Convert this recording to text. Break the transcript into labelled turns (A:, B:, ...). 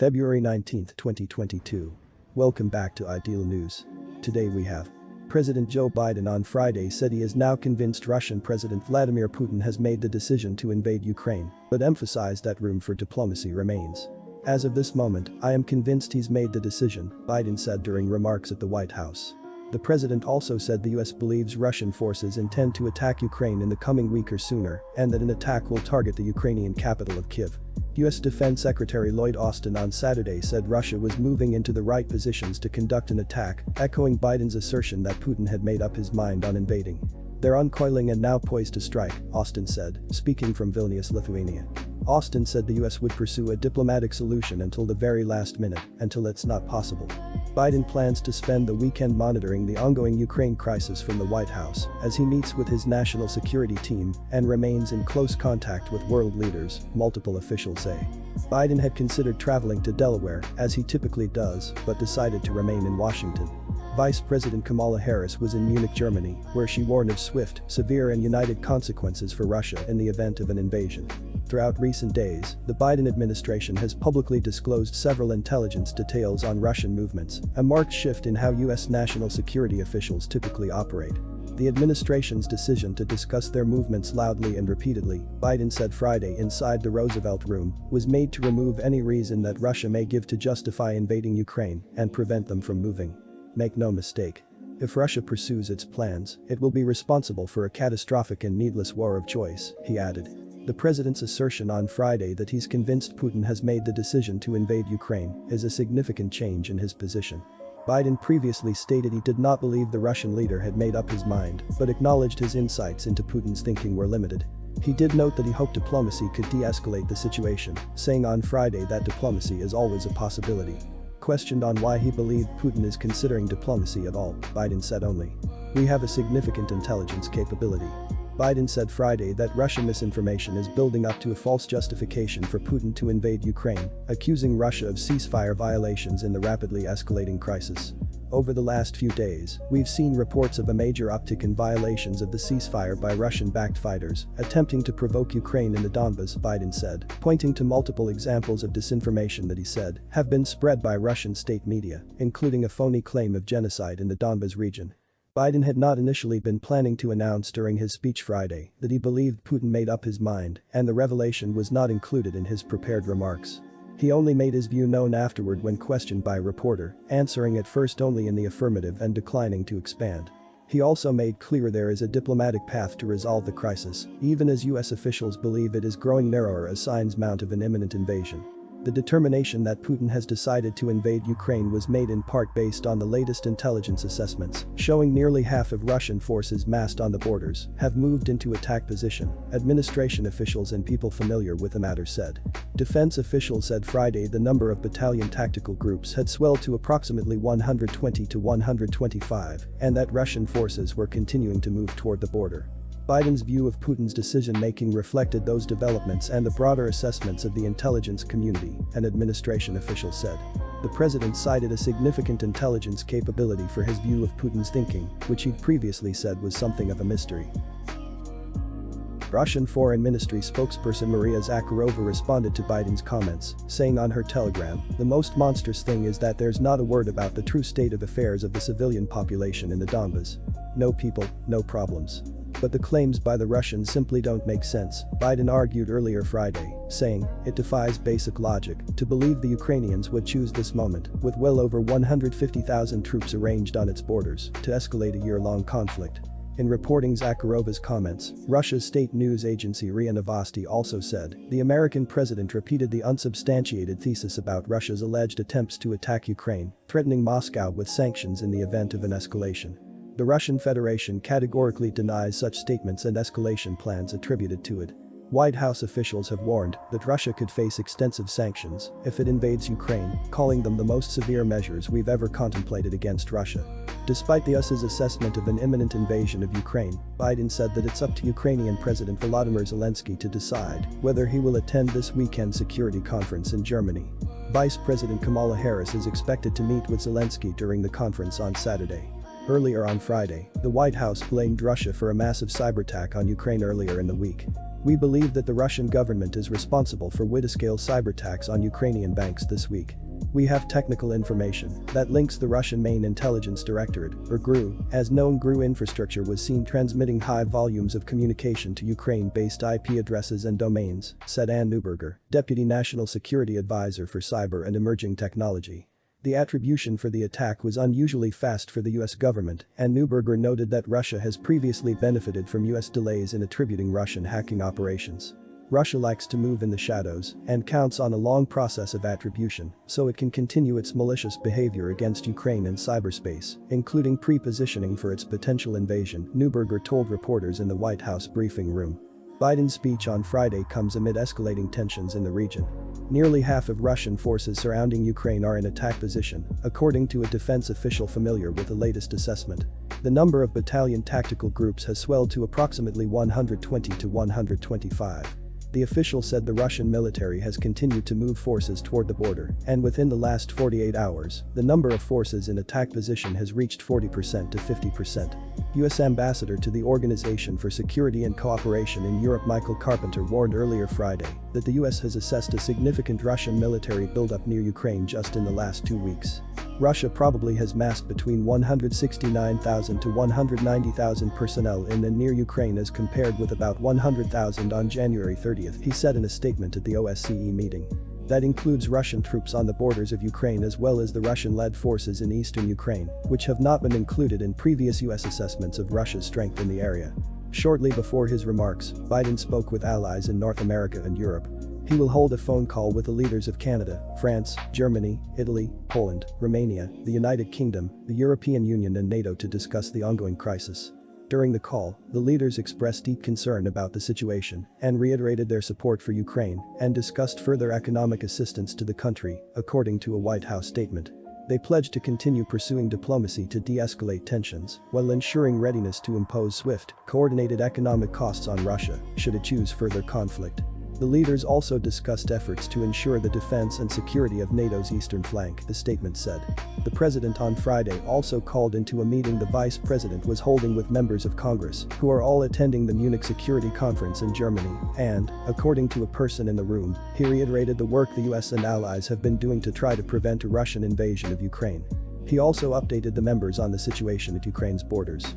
A: February 19, 2022. Welcome back to Ideal News. Today we have President Joe Biden on Friday said he is now convinced Russian President Vladimir Putin has made the decision to invade Ukraine, but emphasized that room for diplomacy remains. As of this moment, I am convinced he's made the decision, Biden said during remarks at the White House. The president also said the US believes Russian forces intend to attack Ukraine in the coming week or sooner, and that an attack will target the Ukrainian capital of Kyiv. US Defense Secretary Lloyd Austin on Saturday said Russia was moving into the right positions to conduct an attack, echoing Biden's assertion that Putin had made up his mind on invading. "They're uncoiling and now poised to strike," Austin said, speaking from Vilnius, Lithuania. Austin said the US would pursue a diplomatic solution until the very last minute, until it's not possible. Biden plans to spend the weekend monitoring the ongoing Ukraine crisis from the White House as he meets with his national security team and remains in close contact with world leaders, multiple officials say. Biden had considered traveling to Delaware, as he typically does, but decided to remain in Washington. Vice President Kamala Harris was in Munich, Germany, where she warned of swift, severe and united consequences for Russia in the event of an invasion. Throughout recent days, the Biden administration has publicly disclosed several intelligence details on Russian movements, a marked shift in how US national security officials typically operate. The administration's decision to discuss their movements loudly and repeatedly, Biden said Friday inside the Roosevelt Room, was made to remove any reason that Russia may give to justify invading Ukraine and prevent them from moving. Make no mistake. If Russia pursues its plans, it will be responsible for a catastrophic and needless war of choice, he added. The president's assertion on Friday that he's convinced Putin has made the decision to invade Ukraine is a significant change in his position. Biden previously stated he did not believe the Russian leader had made up his mind, but acknowledged his insights into Putin's thinking were limited. He did note that he hoped diplomacy could de-escalate the situation, saying on Friday that diplomacy is always a possibility. Questioned on why he believed Putin is considering diplomacy at all, Biden said only, "We have a significant intelligence capability." Biden said Friday that Russian misinformation is building up to a false justification for Putin to invade Ukraine, accusing Russia of ceasefire violations in the rapidly escalating crisis. Over the last few days, we've seen reports of a major uptick in violations of the ceasefire by Russian-backed fighters attempting to provoke Ukraine in the Donbas, Biden said, pointing to multiple examples of disinformation that he said have been spread by Russian state media, including a phony claim of genocide in the Donbas region. Biden had not initially been planning to announce during his speech Friday that he believed Putin made up his mind, and the revelation was not included in his prepared remarks. He only made his view known afterward when questioned by a reporter, answering at first only in the affirmative and declining to expand. He also made clear there is a diplomatic path to resolve the crisis, even as US officials believe it is growing narrower as signs mount of an imminent invasion. The determination that Putin has decided to invade Ukraine was made in part based on the latest intelligence assessments, showing nearly half of Russian forces massed on the borders have moved into attack position, administration officials and people familiar with the matter said. Defense officials said Friday the number of battalion tactical groups had swelled to approximately 120 to 125, and that Russian forces were continuing to move toward the border. Biden's view of Putin's decision-making reflected those developments and the broader assessments of the intelligence community, an administration official said. The president cited a significant intelligence capability for his view of Putin's thinking, which he'd previously said was something of a mystery. Russian Foreign Ministry spokesperson Maria Zakharova responded to Biden's comments, saying on her telegram, "The most monstrous thing is that there's not a word about the true state of affairs of the civilian population in the Donbas. No people, no problems. But the claims by the Russians simply don't make sense," Biden argued earlier Friday, saying, "It defies basic logic to believe the Ukrainians would choose this moment, with well over 150,000 troops arranged on its borders, to escalate a year-long conflict." In reporting Zakharova's comments, Russia's state news agency RIA Novosti also said, the American president repeated the unsubstantiated thesis about Russia's alleged attempts to attack Ukraine, threatening Moscow with sanctions in the event of an escalation. The Russian Federation categorically denies such statements and escalation plans attributed to it. White House officials have warned that Russia could face extensive sanctions if it invades Ukraine, calling them the most severe measures we've ever contemplated against Russia. Despite the US's assessment of an imminent invasion of Ukraine, Biden said that it's up to Ukrainian President Volodymyr Zelensky to decide whether he will attend this weekend's security conference in Germany. Vice President Kamala Harris is expected to meet with Zelensky during the conference on Saturday. Earlier on Friday, the White House blamed Russia for a massive cyberattack on Ukraine earlier in the week. "We believe that the Russian government is responsible for wide-scale cyberattacks on Ukrainian banks this week. We have technical information that links the Russian main intelligence directorate, or GRU, as known GRU infrastructure was seen transmitting high volumes of communication to Ukraine-based IP addresses and domains," said Anne Neuberger, Deputy National Security Advisor for Cyber and Emerging Technology. The attribution for the attack was unusually fast for the US government, and Neuberger noted that Russia has previously benefited from US delays in attributing Russian hacking operations. Russia likes to move in the shadows and counts on a long process of attribution so it can continue its malicious behavior against Ukraine in cyberspace, including pre-positioning for its potential invasion, Neuberger told reporters in the White House briefing room. Biden's speech on Friday comes amid escalating tensions in the region. Nearly half of Russian forces surrounding Ukraine are in attack position, according to a defense official familiar with the latest assessment. The number of battalion tactical groups has swelled to approximately 120 to 125. The official said the Russian military has continued to move forces toward the border, and within the last 48 hours, the number of forces in attack position has reached 40% to 50%. US Ambassador to the Organization for Security and Cooperation in Europe Michael Carpenter warned earlier Friday that the US has assessed a significant Russian military buildup near Ukraine just in the last 2 weeks. Russia probably has massed between 169,000 to 190,000 personnel in and near Ukraine as compared with about 100,000 on January 30th, he said in a statement at the OSCE meeting. That includes Russian troops on the borders of Ukraine as well as the Russian-led forces in eastern Ukraine, which have not been included in previous US assessments of Russia's strength in the area. Shortly before his remarks, Biden spoke with allies in North America and Europe. He will hold a phone call with the leaders of Canada, France, Germany, Italy, Poland, Romania, the United Kingdom, the European Union and NATO to discuss the ongoing crisis. During the call, the leaders expressed deep concern about the situation and reiterated their support for Ukraine and discussed further economic assistance to the country, according to a White House statement. They pledged to continue pursuing diplomacy to de-escalate tensions while ensuring readiness to impose swift, coordinated economic costs on Russia should it choose further conflict. The leaders also discussed efforts to ensure the defense and security of NATO's eastern flank, the statement said. The president on Friday also called into a meeting the vice president was holding with members of Congress, who are all attending the Munich Security Conference in Germany, and, according to a person in the room, he reiterated the work the US and allies have been doing to try to prevent a Russian invasion of Ukraine. He also updated the members on the situation at Ukraine's borders.